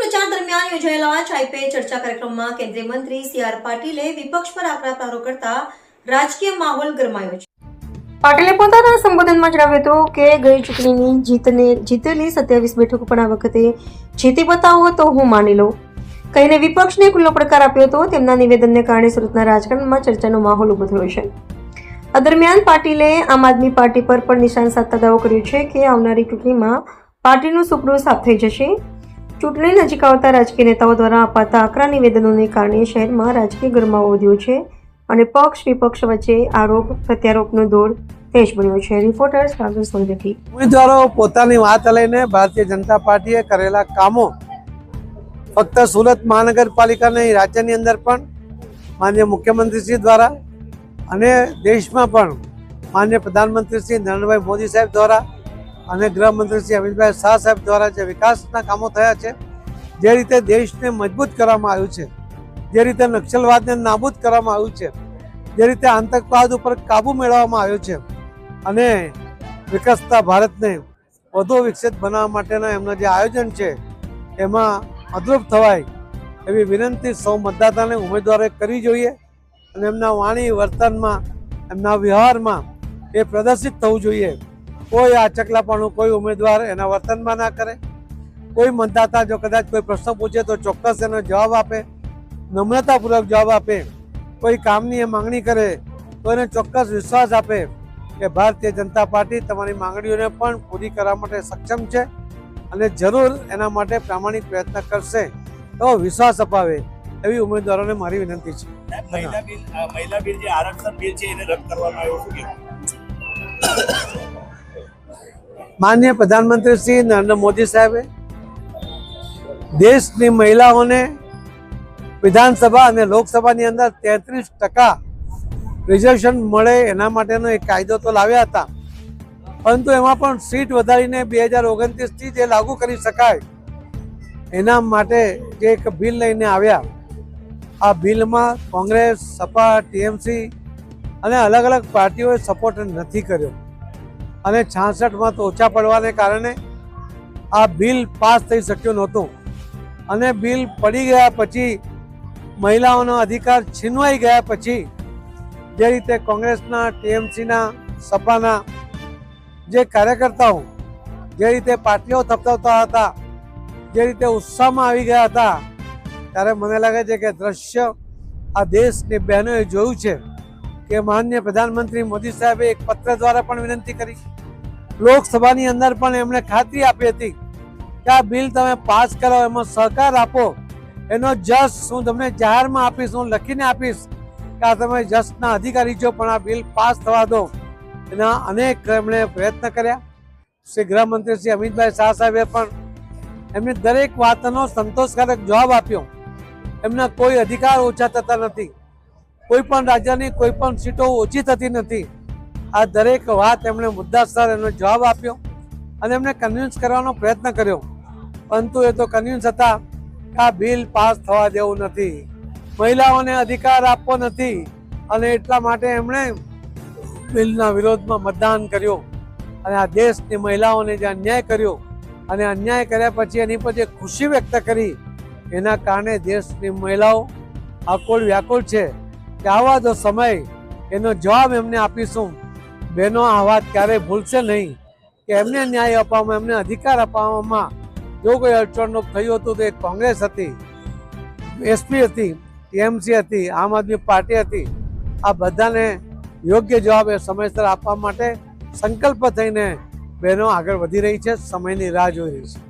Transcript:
પ્રચાર દરમિયાન યોજાયેલા ચાય પે ચર્ચા કાર્યક્રમમાં કેન્દ્રીય મંત્રી સી.આર. પાટીલે વિપક્ષ પર આકરા પ્રહારો કરતા રાજકીય માહોલ ગરમાયો છે. પાટીલે પોતાના સંબોધનમાં જણાવ્યું હતું કે ગઈ ચૂંટણીની જીતેલી 27 બેઠકો પણ આ વખતે જીતી બતાવો તો હું માની લઉં કહીને વિપક્ષને ખુલ્લો પડકાર આપ્યો હતો. તેમના નિવેદનને કારણે સુરતના રાજકારણમાં ચર્ચાનો માહોલ ઉભો થયો છે. આ દરમિયાન પાટીલે આમ આદમી પાર્ટી પર પણ નિશાન સાધતા દાવો કર્યો છે કે આવનારી ચૂંટણીમાં પાર્ટીનું સુપડું સાફ થઈ જશે. ચૂંટણી નજીક આવતા રાજકીય નેતાઓ દ્વારા અપાતા આકરા નિવેદનોને કારણે શહેરમાં રાજકીય ગરમાવો વધ્યો છે અને પક્ષ વિપક્ષ વચ્ચે આરોપ પ્રત્યારોપનો દોર તેજ બન્યો છે. રિપોર્ટર સાગર સોલંકી. ઉમેદવારો પોતાની વાત લઈને ભારતીય જનતા પાર્ટીએ કરેલા કામો ફક્ત સુરત મહાનગરપાલિકા નહીં, રાજ્યની અંદર પણ માનનીય મુખ્યમંત્રીશ્રી દ્વારા અને દેશમાં પણ માનનીય પ્રધાનમંત્રી શ્રી નરેન્દ્રભાઈ મોદી સાહેબ દ્વારા અને ગૃહમંત્રી શ્રી અમિતભાઈ શાહ સાહેબ દ્વારા જે વિકાસના કામો થયા છે, જે રીતે દેશને મજબૂત કરવામાં આવ્યું છે, જે રીતે નક્સલવાદને નાબૂદ કરવામાં આવ્યું છે, જે રીતે આતંકવાદ ઉપર કાબૂ મેળવવામાં આવ્યો છે અને વિકસતા ભારતને વધુ વિકસિત બનાવવા માટેના એમનું જે આયોજન છે એમાં મદરૂપ થવાય એવી વિનંતી સૌ મતદાતાને ઉમેદવારોએ કરવી જોઈએ અને એમના વાણી વર્તનમાં, એમના વ્યવહારમાં એ પ્રદર્શિત થવું જોઈએ. કોઈ આચકલાપણું કોઈ ઉમેદવાર એના વર્તનમાં ના કરે. કોઈ મતદાતા જો કદાચ કોઈ પ્રશ્ન પૂછે તો ચોક્કસ એનો જવાબ આપે, નમ્રતાપૂર્વક જવાબ આપે. કોઈ કામની એ માંગણી કરે તો એને ચોક્કસ વિશ્વાસ આપે કે ભારતીય જનતા પાર્ટી તમારી માંગણીઓને પણ પૂરી કરવા માટે સક્ષમ છે અને જરૂર એના માટે પ્રામાણિક પ્રયત્ન કરશે તો વિશ્વાસ અપાવે એવી ઉમેદવારોને મારી વિનંતી છે. મહિલા બિલ જે આરક્ષણ બિલ છે એને રદ કરવામાં આવ્યો છે. માનનીય પ્રધાનમંત્રી શ્રી નરેન્દ્ર મોદી સાહેબે દેશની મહિલાઓને વિધાનસભા અને લોકસભાની અંદર 33% રિઝર્વેશન મળે એના માટેનો એક કાયદો તો લાવ્યા હતા, પરંતુ એમાં પણ સીટ વધારીને 2029થી જે લાગુ કરી શકાય એના માટે જે એક બિલ લઈને આવ્યા. આ બિલમાં કોંગ્રેસ, સપા, ટીએમસી અને અલગ અલગ પાર્ટીઓએ સપોર્ટ નથી કર્યો અને 66માં તો ઓછા પડવાને કારણે આ બિલ પાસ થઈ શક્યું નહોતું અને બિલ પડી ગયા પછી મહિલાઓનો અધિકાર છીનવાઈ ગયા પછી જે રીતે કોંગ્રેસના, ટીએમસીના, સપાના જે કાર્યકર્તાઓ જે રીતે પાર્ટીઓ થપથપતા હતા, જે રીતે ઉત્સાહમાં આવી ગયા હતા, ત્યારે મને લાગે છે કે દ્રશ્ય આ દેશની બહેનોએ જોયું છે કે માનનીય પ્રધાનમંત્રી મોદી સાહેબે એક પત્ર દ્વારા પણ વિનંતી કરી. લોકસભાની અંદર પણ એમણે ખાતરી આપી હતી કે આ બિલ તમે પાસ કરો, એમાં સહકાર આપો, એનો જસ હું તમને જાહેરમાં આપીશ, હું લખીને આપીશ કે આ તમે જસના અધિકારી છો, પણ આ બિલ પાસ થવા દો. એના અનેક એમણે પ્રયત્ન કર્યા. શ્રી ગૃહમંત્રી શ્રી અમિતભાઈ શાહ સાહેબે પણ એમની દરેક વાતનો સંતોષકારક જવાબ આપ્યો. એમના કોઈ અધિકાર ઓછા થતા નથી, કોઈ પણ રાજ્યની કોઈ પણ સીટો ઓછી થતી નથી. આ દરેક વાત એમણે મુદ્દાસર એનો જવાબ આપ્યો અને એમણે કન્વિન્સ કરવાનો પ્રયત્ન કર્યો, પરંતુ એ તો કન્વિન્સ હતા કે આ બિલ પાસ થવા દેવું નથી, મહિલાઓને અધિકાર આપવો નથી અને એટલા માટે એમણે બિલના વિરોધમાં મતદાન કર્યું અને આ દેશની મહિલાઓને જે અન્યાય કર્યો અને અન્યાય કર્યા પછી એની પર જે ખુશી વ્યક્ત કરી એના કારણે દેશની મહિલાઓ આકુળ વ્યાકુળ છે કે આવા જો સમય એનો જવાબ એમને આપીશું. બહેનો આ વાત ક્યારેય ભૂલશે નહીં કે એમને ન્યાય અપાવવામાં, એમને અધિકાર અપાવવામાં જો કોઈ અડચણરૂપ થયું હતું તો એ કોંગ્રેસ હતી, એસપી હતી, ટીએમસી હતી, આમ આદમી પાર્ટી હતી. આ બધાને યોગ્ય જવાબ એ સમયસર આપવા માટે સંકલ્પ થઈને બહેનો આગળ વધી રહી છે, સમયની રાહ જોઈ રહી છે.